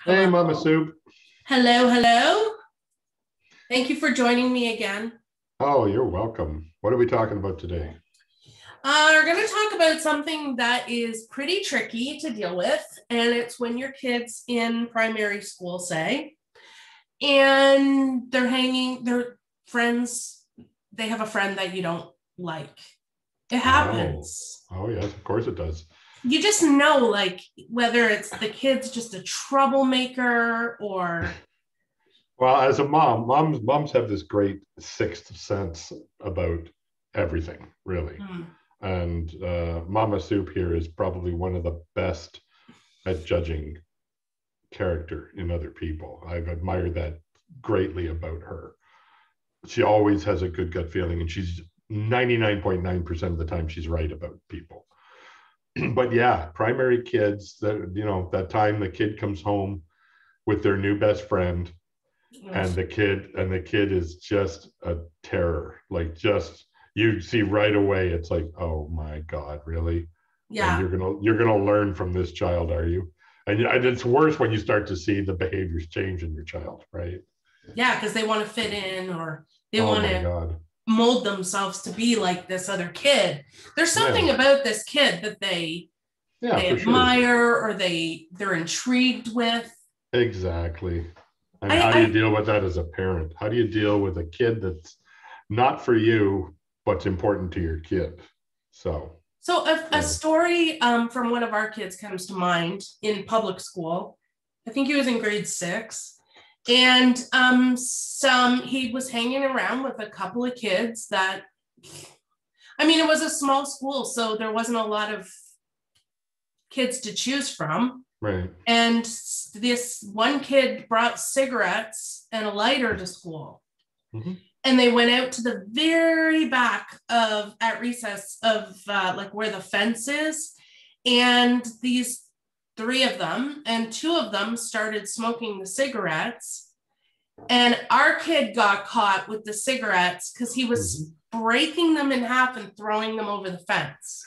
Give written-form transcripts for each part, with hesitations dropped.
Hey, Hello. Mama Soup. Hello, hello. Thank you for joining me again. Oh, you're welcome. What are we talking about today? We're going to talk about something that is pretty tricky to deal with, and it's when your kids in primary school, say, and they're hanging, their friends, they have a friend that you don't like. It Oh, happens. oh yes, of course it does. You just know, like, whether it's the kid's just a troublemaker or, Well, as a moms have this great sixth sense about everything, really. hmm, And Mama Soup here is probably one of the best at judging character in other people. I've admired that greatly about her. She always has a good gut feeling, and she's 99.9% of the time she's right about people. But yeah, primary kids, that that time the kid comes home with their new best friend, and the kid is just a terror. Like, just, you see right away, it's like, oh my God, really? And yeah, you're gonna learn from this child, are you? And it's worse when you start to see the behaviors change in your child, right? yeah, because they want to fit in or they Oh want my to God. mold themselves to be like this other kid. There's Yeah. something about this kid that they Yeah, they for sure. admire or they're intrigued with. Exactly. And I how do you I deal with that as a parent? How do you deal with a kid that's not for you, but's important to your kid? So, so a yeah. story from one of our kids comes to mind in public school. I think he was in grade 6. And some he was hanging around with a couple of kids that, I mean, it was a small school, so there wasn't a lot of kids to choose from. Right. And this one kid brought cigarettes and a lighter to school. Hmm. And they went out to the very back of at recess of like where the fence is. And these three of them and two of them started smoking the cigarettes. And our kid got caught with the cigarettes because he was Hmm. breaking them in half and throwing them over the fence.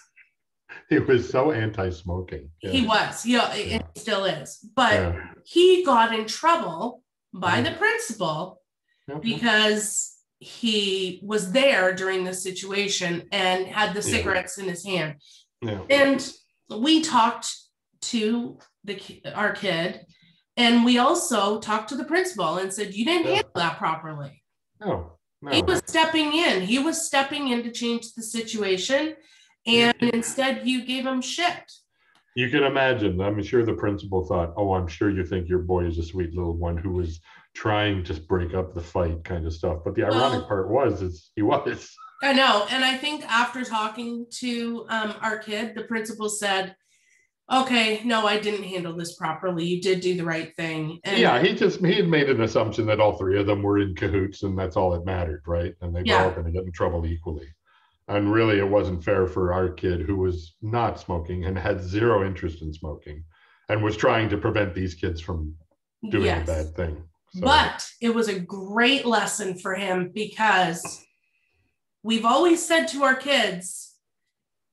He was so anti-smoking. He Yes. was, yeah, it Yeah. still is. But Yeah. he got in trouble by the Hmm. principal Yep. because he was there during the situation and had the Yeah. cigarettes in his hand. Yeah. And we talked to our kid, and we also talked to the principal and said, "You didn't Yeah. handle that properly." No. He No. was stepping in. He was stepping in to change the situation, and instead you gave him shit. You can imagine. I'm sure the principal thought, "Oh, I'm sure you think your boy is a sweet little one who was trying to break up the fight," kind of stuff. But the ironic Well, part is he was. I know. And I think after talking to our kid, the principal said, "Okay, no, I didn't handle this properly. You did do the right thing." And Yeah, he had made an assumption that all three of them were in cahoots, and that's all that mattered, right? And they were all yeah, going to get in trouble equally. And really, it wasn't fair for our kid, who was not smoking and had zero interest in smoking, and was trying to prevent these kids from doing a yes. bad thing. So, But it was a great lesson for him because we've always said to our kids,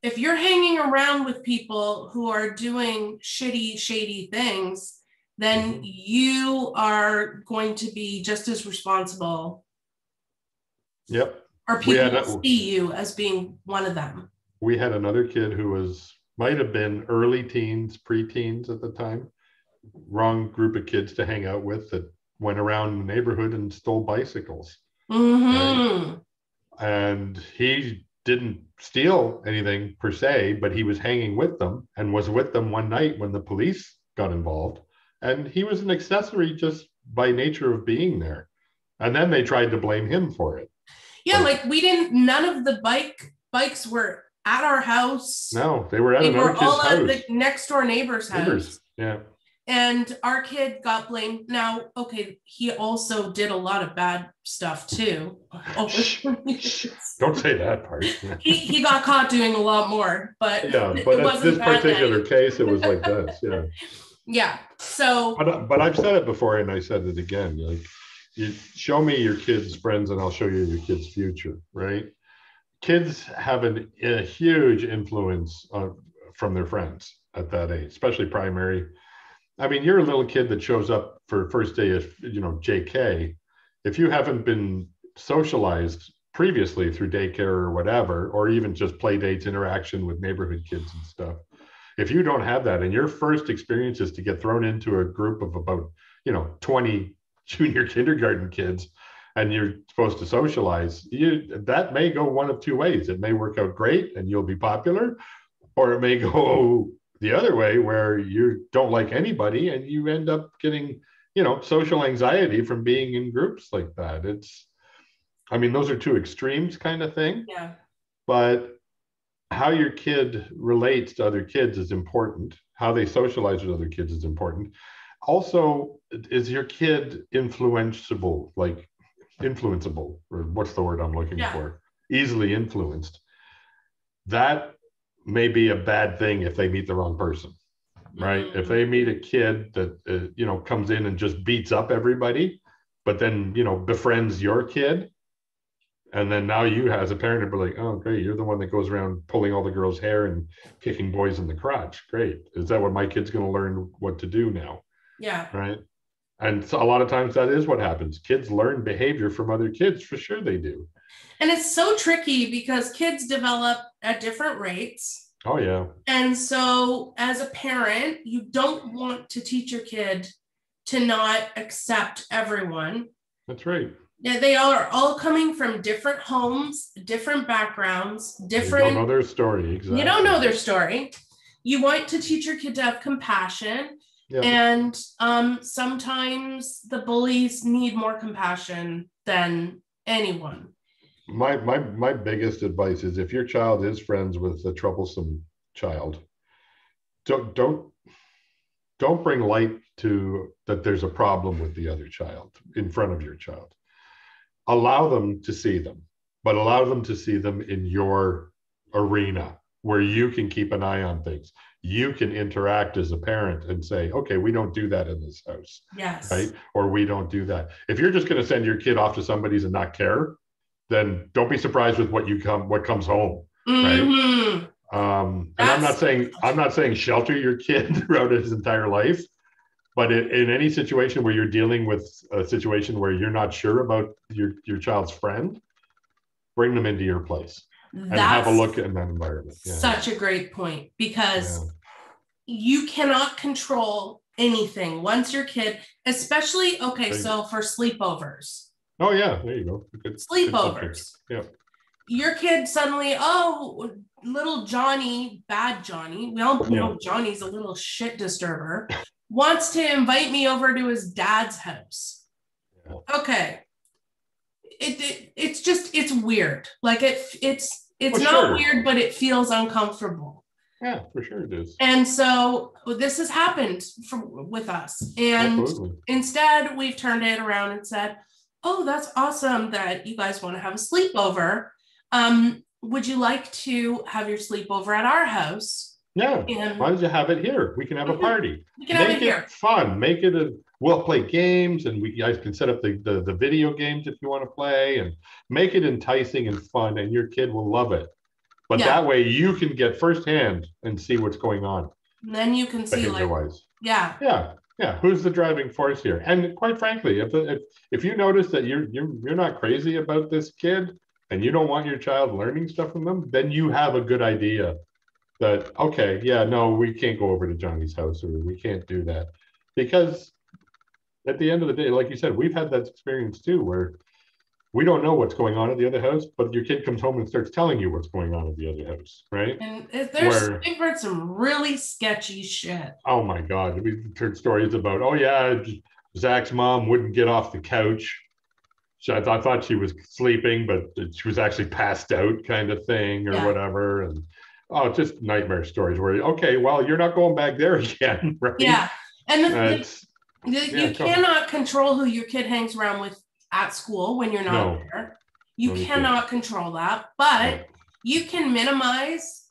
if you're hanging around with people who are doing shitty, shady things, then mhm. you are going to be just as responsible, Yep. or We people had will a, see you as being one of them. we had another kid who was, might have been early teens, preteens at the time. Wrong group of kids to hang out with, that went around the neighborhood and stole bicycles, right? Mm-hmm. And he didn't steal anything per se, but he was hanging with them and was with them one night when the police got involved. And he was an accessory just by nature of being there. And then they tried to blame him for it. Yeah, Like, like we didn't, none of the bikes were at our house. no, they were at They another were kid's all at the house. next door neighbor's Neighbors. house. Yeah. And our kid got blamed. Now, okay, he also did a lot of bad stuff too. Don't say that part. He got caught doing a lot more, but Yeah, but it at this wasn't that particular night. case, it was like this. Yeah. Yeah. So But I've said it before, and I said it again. Like, you show me your kids' friends, and I'll show you your kids' future. Right? Kids have a huge influence from their friends at that age, especially primary. I mean, you're a little kid that shows up for first day of, JK. If you haven't been socialized previously through daycare or whatever, or even just play dates, interaction with neighborhood kids and stuff, if you don't have that and your first experience is to get thrown into a group of about, 20 junior kindergarten kids and you're supposed to socialize, that may go one of two ways. It may work out great and you'll be popular, or it may go the other way where you don't like anybody and you end up getting, social anxiety from being in groups like that. I mean, those are two extremes kind of thing. Yeah. But how your kid relates to other kids is important. How they socialize with other kids is important. Also, is your kid influenceable, or what's the word I'm looking for? Easily influenced. That may be a bad thing if they meet the wrong person, right? If they meet a kid that, comes in and just beats up everybody, but then, befriends your kid, and then now you as a parent are like, oh, great, you're the one that goes around pulling all the girls' hair and kicking boys in the crotch. Great. Is that what my kid's going to learn what to do now? Yeah. Right. And so a lot of times that is what happens. Kids learn behavior from other kids. For sure they do. And it's so tricky because kids develop at different rates. Oh, yeah. And so as a parent, you don't want to teach your kid to not accept everyone. That's right. They are all coming from different homes, different backgrounds, different. You don't know their story. Exactly. You don't know their story. You want to teach your kid to have compassion. Yep. And sometimes the bullies need more compassion than anyone. My biggest advice is if your child is friends with a troublesome child, don't bring light to that there's a problem with the other child in front of your child. Allow them to see them, but allow them to see them in your arena where you can keep an eye on things. You can interact as a parent and say, okay, we don't do that in this house. Yes. Right? Or we don't do that. If you're just going to send your kid off to somebody's and not care, then don't be surprised with what comes home. Mm-hmm. Right. And I'm not saying shelter your kid throughout his entire life, but in any situation where you're dealing with a situation where you're not sure about your child's friend, bring them into your place and have a look in that environment. Yeah. Such a great point, because you cannot control anything once your kid, especially, so for sleepovers. Oh, yeah, there you go. Sleepovers. Yeah. Your kid suddenly, little Johnny, bad Johnny, we all know Johnny's a little shit disturber, wants to invite me over to his dad's house. Yeah. Okay. It's weird. Like it's not weird, but it feels uncomfortable. Yeah, for sure it is. And so this has happened with us. And instead we've turned it around and said, oh, that's awesome that you guys want to have a sleepover. Would you like to have your sleepover at our house? Yeah. Why don't you have it here? We can have a party. We can have it here. Fun. Make it we'll play games, and we guys can set up the video games if you want to play, and make it enticing and fun, and your kid will love it. But that way you can get firsthand and see what's going on. And then you can see who's the driving force here? And quite frankly, if you notice that you're not crazy about this kid and you don't want your child learning stuff from them, then you have a good idea that, okay, we can't go over to Johnny's house, or we can't do that. Because at the end of the day, like you said, we've had that experience too, where we don't know what's going on at the other house, but your kid comes home and starts telling you what's going on at the other house, right? And they've heard some really sketchy shit. Oh my God. We've heard stories about, Zach's mom wouldn't get off the couch. I thought she was sleeping, but she was actually passed out kind of thing or whatever. And just nightmare stories where, you're not going back there again, right? Yeah. And you cannot control who your kid hangs around with at school when you're not there. You cannot control that, but you can minimize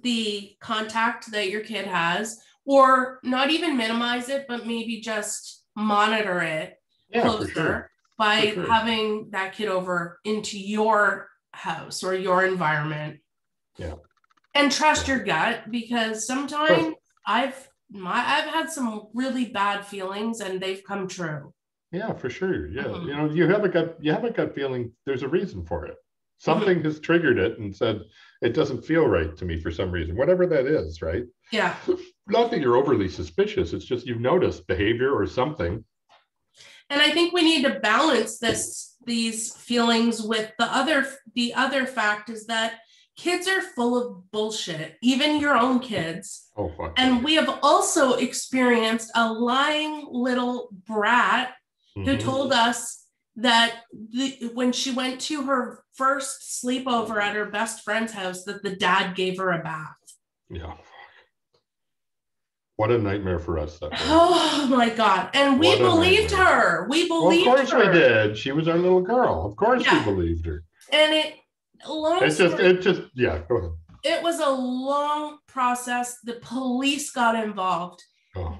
the contact that your kid has, or not even minimize it, but maybe just monitor it closer by having that kid over into your house or your environment. Yeah. And trust your gut, because sometimes I've I've had some really bad feelings and they've come true. Yeah, for sure. Yeah. Mhm. You have a gut feeling there's a reason for it. Mhm. Something has triggered it and said it doesn't feel right to me for some reason, whatever that is, right? Yeah. Not that you're overly suspicious, it's just you've noticed behavior or something. And I think we need to balance these feelings with the other fact is that kids are full of bullshit, even your own kids. Oh, fuck. And we have also experienced a lying little brat who told us that when she went to her first sleepover at her best friend's house, that the dad gave her a bath. Yeah. What a nightmare for us that was. Oh my God. And we believed her. We believed her. Well, of course we did. She was our little girl. Of course we believed her. And it just, yeah, go ahead. It was a long process. The police got involved. Oh.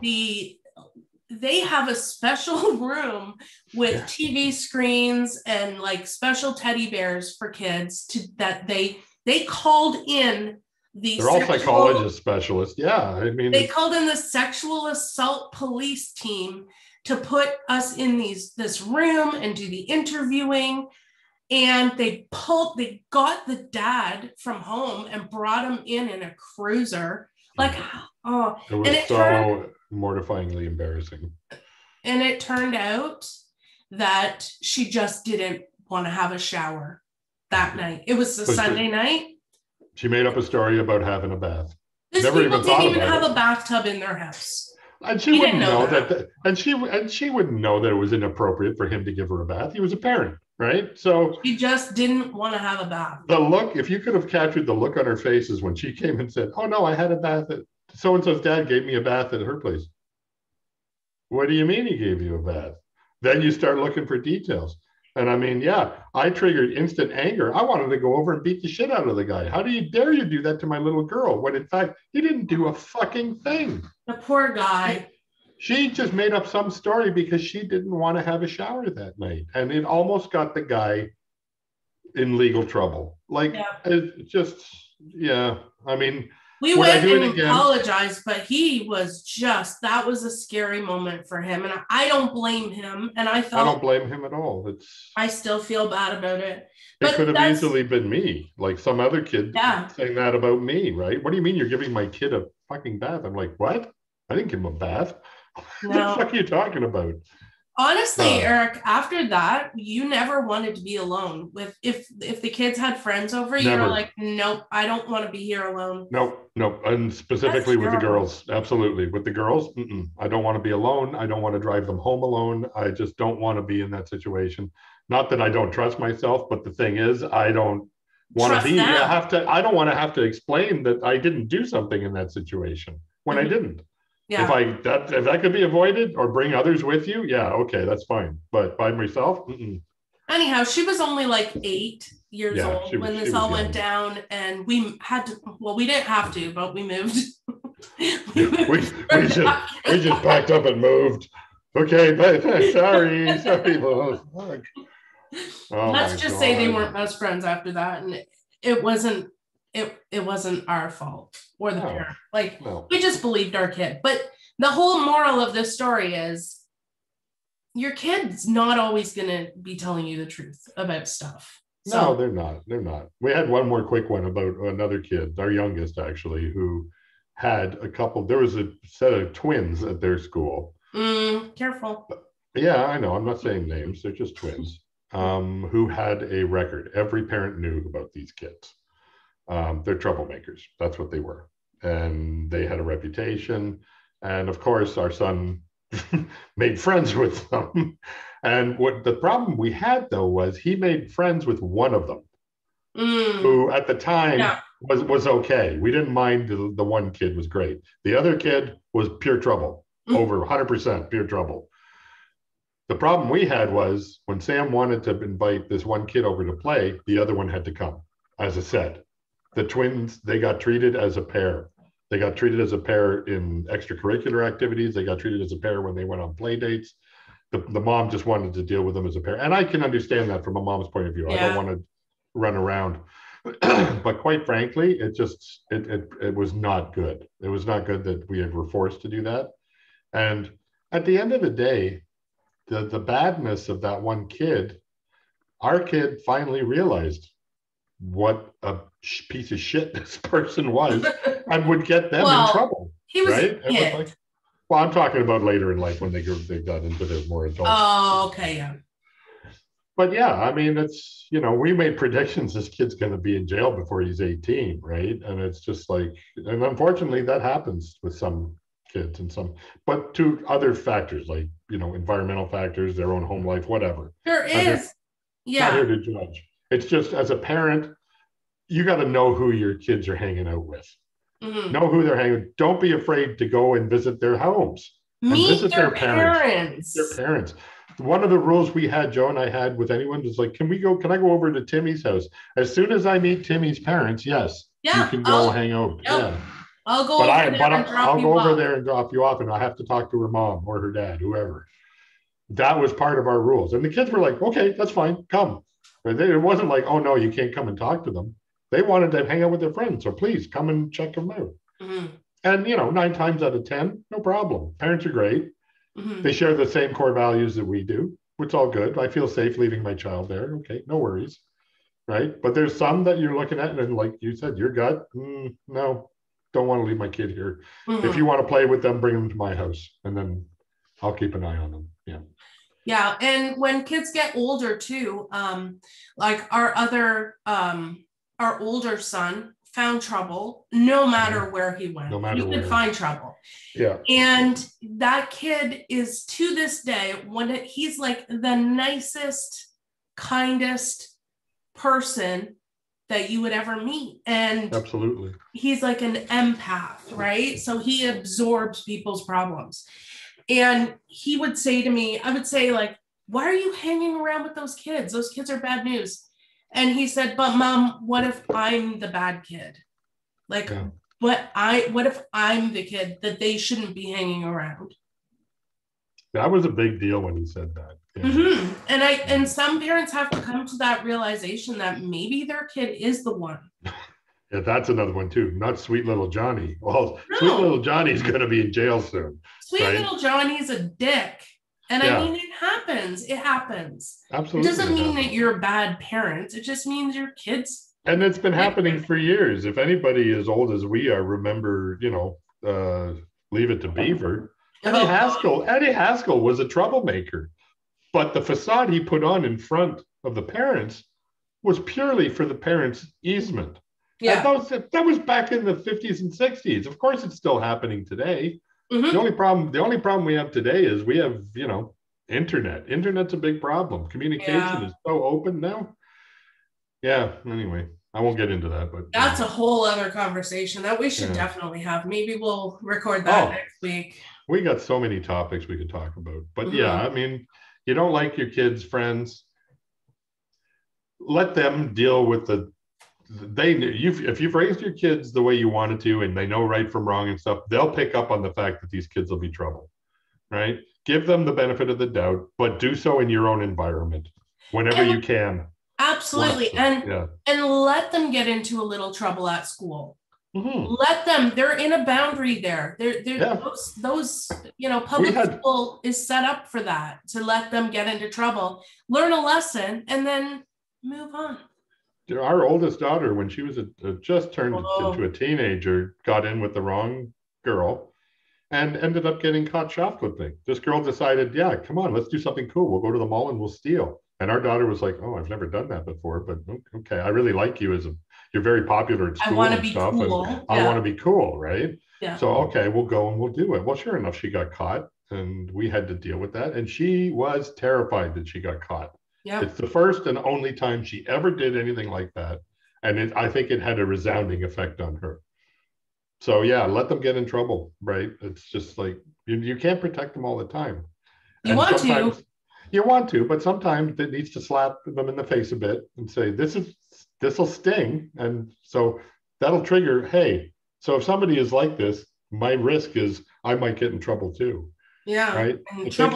They have a special room with TV screens and like special teddy bears for kids that they called in they're all psychologist specialists. Yeah. I mean, they called in the sexual assault police team to put us in this room and do the interviewing. And they got the dad from home and brought him in a cruiser. Like, oh, it was so mortifyingly embarrassing. And it turned out that she just didn't want to have a shower that night. It was a Sunday night. She made up a story about having a bath. These people didn't even have a bathtub in their house. And she wouldn't know that. And she wouldn't know that it was inappropriate for him to give her a bath. He was a parent, right? So she just didn't want to have a bath. The look, if you could have captured the look on her faces when she came and said, "Oh no, I had a bath at so-and-so's dad gave me a bath at her place." What do you mean he gave you a bath? Then you start looking for details. And I mean, yeah, I triggered instant anger. I wanted to go over and beat the shit out of the guy. How do you dare you do that to my little girl? When in fact, he didn't do a fucking thing. The poor guy. She just made up some story because she didn't want to have a shower that night. And it almost got the guy in legal trouble. Like, it just, yeah. I mean, we went and apologized, but that was a scary moment for him. And I don't blame him. And I don't blame him at all. I still feel bad about it. It could have easily been me, like some other kid saying that about me, right? What do you mean you're giving my kid a fucking bath? I'm like, what? I didn't give him a bath. No. What the fuck are you talking about? Honestly, Eric, after that, you never wanted to be alone. If the kids had friends over, you were like, nope, I don't want to be here alone. Nope. And specifically with the girls, absolutely. With the girls, I don't want to be alone. I don't want to drive them home alone. I just don't want to be in that situation. Not that I don't trust myself, but the thing is, I don't want to be. I don't want to have to explain that I didn't do something in that situation when I didn't. Yeah. If that could be avoided or bring others with you, yeah, okay, that's fine. But by myself, Anyhow, she was only like 8 years old when this all went down, and we had to. Well, we didn't have to, but we moved. we just packed up and moved. Okay, sorry. Let's just say they weren't best friends after that, and it wasn't our fault or the parent. We just believed our kid. But the whole moral of this story is your kid's not always going to be telling you the truth about stuff. No, they're not. We had one more quick one about another kid, our youngest actually, who had there was a set of twins at their school. Careful. Yeah, I know. I'm not saying names. They're just twins who had a record. Every parent knew about these kids. They're troublemakers. That's what they were. And they had a reputation. And of course, our son made friends with them. And what the problem we had, though, was he made friends with one of them who at the time was okay. We didn't mind the one kid was great. The other kid was pure trouble, over 100% pure trouble. The problem we had was when Sam wanted to invite this one kid over to play, the other one had to come as a set. The twins, they got treated as a pair. They got treated as a pair in extracurricular activities. They got treated as a pair when they went on play dates. The mom just wanted to deal with them as a pair. And I can understand that from a mom's point of view. I don't want to run around But quite frankly, it was not good. It was not good that were forced to do that. And at the end of the day, the badness of that one kid, our kid finally realized what a piece of shit this person was and would get them in trouble. He was right? It was like, well, I'm talking about later in life when they got into their more adult. Oh, okay, yeah. But yeah, I mean, it's, we made predictions this kid's going to be in jail before he's 18, right? And it's just like, and unfortunately that happens with some kids but to other factors like, environmental factors, their own home life, whatever. There is. Yeah. Not here to judge. It's just, as a parent, you got to know who your kids are hanging out with. Mm-hmm. Know who they're hanging. Don't be afraid to go and visit their homes. Meet their parents. Their parents. One of the rules we had, Joe and I had with anyone was like, can I go over to Timmy's house? As soon as I meet Timmy's parents, yes, you can go hang out. Yep. Yeah. I'll go over there and drop you off, and I have to talk to her mom or her dad, whoever. That was part of our rules. And the kids were like, okay, that's fine, come. But it wasn't like, oh no, you can't come and talk to them. They wanted to hang out with their friends, so please come and check them out. Mm-hmm. And 9 times out of 10, no problem. Parents are great. Mm-hmm. They share the same core values that we do, which is all good. I feel safe leaving my child there. Okay, no worries. Right? But there's some that you're looking at, and like you said, your gut, no, don't want to leave my kid here. Mm-hmm. If you want to play with them, bring them to my house, and then I'll keep an eye on them. Yeah. Yeah. And when kids get older too, like our older son found trouble no matter where he went. He could find trouble. Yeah. And that kid is, to this day, he's like the nicest, kindest person that you would ever meet. And absolutely, he's like an empath, right? So he absorbs people's problems. And he would say to me, I would say, like, why are you hanging around with those kids? Those kids are bad news. And he said, but Mom, what if I'm the bad kid? Like, what if I'm the kid that they shouldn't be hanging around? That was a big deal when he said that. Yeah. Mm-hmm. And some parents have to come to that realization that maybe their kid is the one. Yeah, that's another one too. Not sweet little Johnny. Well, no. Sweet little Johnny's going to be in jail soon. Sweet little Johnny's a dick. And I mean, it happens. It happens. Absolutely. It doesn't mean that you're a bad parent. It just means your kids. And it's been happening for years. If anybody as old as we are, remember, Leave It to Beaver. Eddie Haskell was a troublemaker. But the facade he put on in front of the parents was purely for the parents' easement. Yeah. That was back in the 50s and 60s. Of course, it's still happening today. Mm-hmm. The only problem we have today is we have, internet. Internet's a big problem. Communication is so open now. Yeah. Anyway, I won't get into that, but that's a whole other conversation that we should definitely have. Maybe we'll record that next week. We got so many topics we could talk about, but I mean, you don't like your kids' friends, let them deal with if you've raised your kids the way you wanted to, and they know right from wrong and stuff, they'll pick up on the fact that these kids will be trouble, right? Give them the benefit of the doubt, but do so in your own environment whenever you can. Absolutely. And let them get into a little trouble at school. Mm-hmm. They're in a boundary there. Those public school is set up for that, to let them get into trouble, learn a lesson, and then move on. Our oldest daughter, when she was just turned into a teenager, got in with the wrong girl and ended up getting caught shoplifting. This girl decided, come on, let's do something cool. We'll go to the mall and we'll steal. And our daughter was like, oh, I've never done that before, but okay, I really like you you're very popular at school. I want to be cool. And I want to be cool, right? Yeah. So, okay, we'll go and we'll do it. Well, sure enough, she got caught and we had to deal with that. And she was terrified that she got caught. Yep. It's the first and only time she ever did anything like that. And I think it had a resounding effect on her. So let them get in trouble, right? It's just like, you can't protect them all the time. You want to, but sometimes it needs to slap them in the face a bit and say, this will sting. And so that'll trigger, hey, so if somebody is like this, my risk is I might get in trouble too. Yeah. Right. If they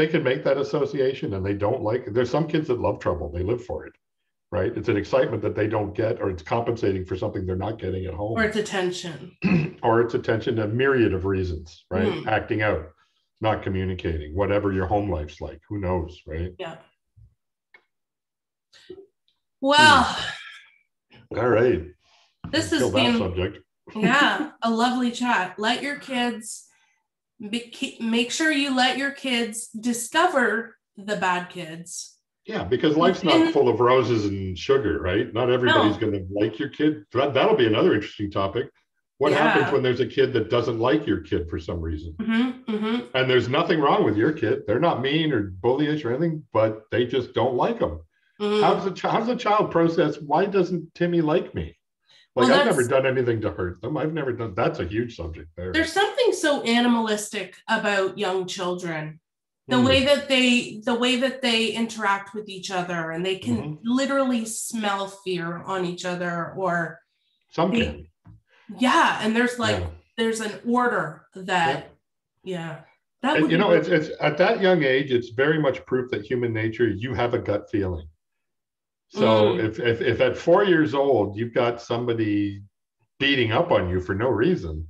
can make that association, and they don't like it, there's some kids that love trouble. They live for it. right? It's an excitement that they don't get, or it's compensating for something they're not getting at home. Or it's attention. Or it's attention, a myriad of reasons, right? Mm. Acting out, not communicating, whatever your home life's like, who knows, right? Yeah. Well, all right. This has been subject. Yeah, a lovely chat. Let your kids make sure you let your kids discover the bad kids. Yeah, because life's not full of roses and sugar, right? Not everybody's going to like your kid. That'll be another interesting topic. What happens when there's a kid that doesn't like your kid for some reason? And there's nothing wrong with your kid. They're not mean or bullyish or anything, but they just don't like them. How does a child process, why doesn't Timmy like me? Like, I've never done anything to hurt them. I've never done, that's a huge subject there. There's something so animalistic about young children. The way that they interact with each other, and they can literally smell fear on each other, or some can. Yeah, and there's there's an order that that would, it's at that young age, it's very much proof that human nature, you have a gut feeling. So if at 4 years old you've got somebody beating up on you for no reason,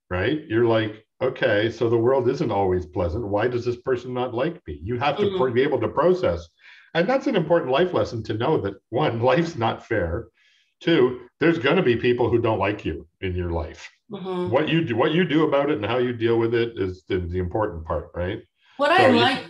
right? You're like, okay, so the world isn't always pleasant. Why does this person not like me? You have to be able to process. And that's an important life lesson, to know that, one, life's not fair. Two, there's going to be people who don't like you in your life. What you do about it and how you deal with it is the important part, right? What I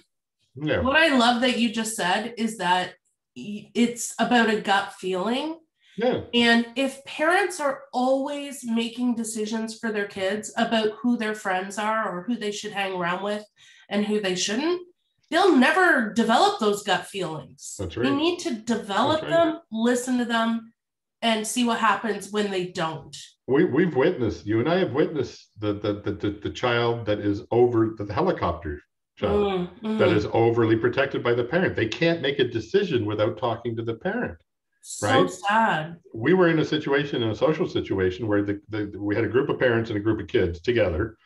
love that you just said is that it's about a gut feeling. Yeah. And if parents are always making decisions for their kids about who their friends are or who they should hang around with and who they shouldn't, they'll never develop those gut feelings. That's right. You need to develop them, listen to them, and see what happens when they don't. We've witnessed, you and I have witnessed the child that is over, the helicopter child that is overly protected by the parent. They can't make a decision without talking to the parent. So sad. We were in a social situation where we had a group of parents and a group of kids together,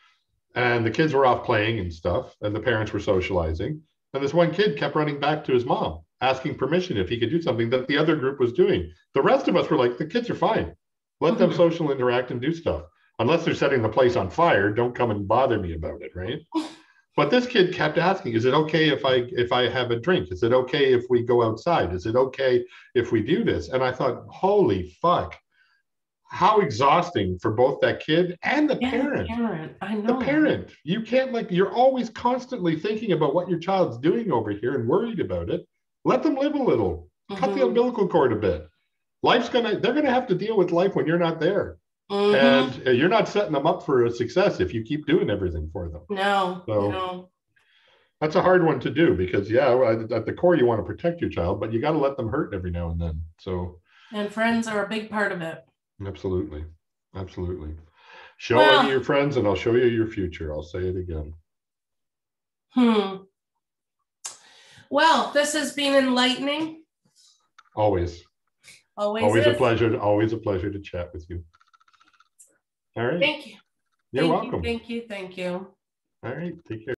and the kids were off playing and stuff, and the parents were socializing. And this one kid kept running back to his mom, asking permission if he could do something that the other group was doing. The rest of us were like, the kids are fine. Let them social interact and do stuff. Unless they're setting the place on fire, don't come and bother me about it, right? But this kid kept asking, is it okay if I have a drink? Is it okay if we go outside? Is it okay if we do this? And I thought, holy fuck, how exhausting for both that kid and the parent. I know. The parent. You can't, you're always constantly thinking about what your child's doing over here and worried about it. Let them live a little. Cut the umbilical cord a bit. They're gonna have to deal with life when you're not there. And you're not setting them up for a success if you keep doing everything for them. No. That's a hard one to do, because at the core you want to protect your child, but you got to let them hurt every now and then. And friends are a big part of it. Absolutely. Show me your friends and I'll show you your future. I'll say it again. Well, this has been enlightening. Always a pleasure. Always a pleasure to chat with you. All right. Thank you. You're welcome. Thank you. All right. Take care.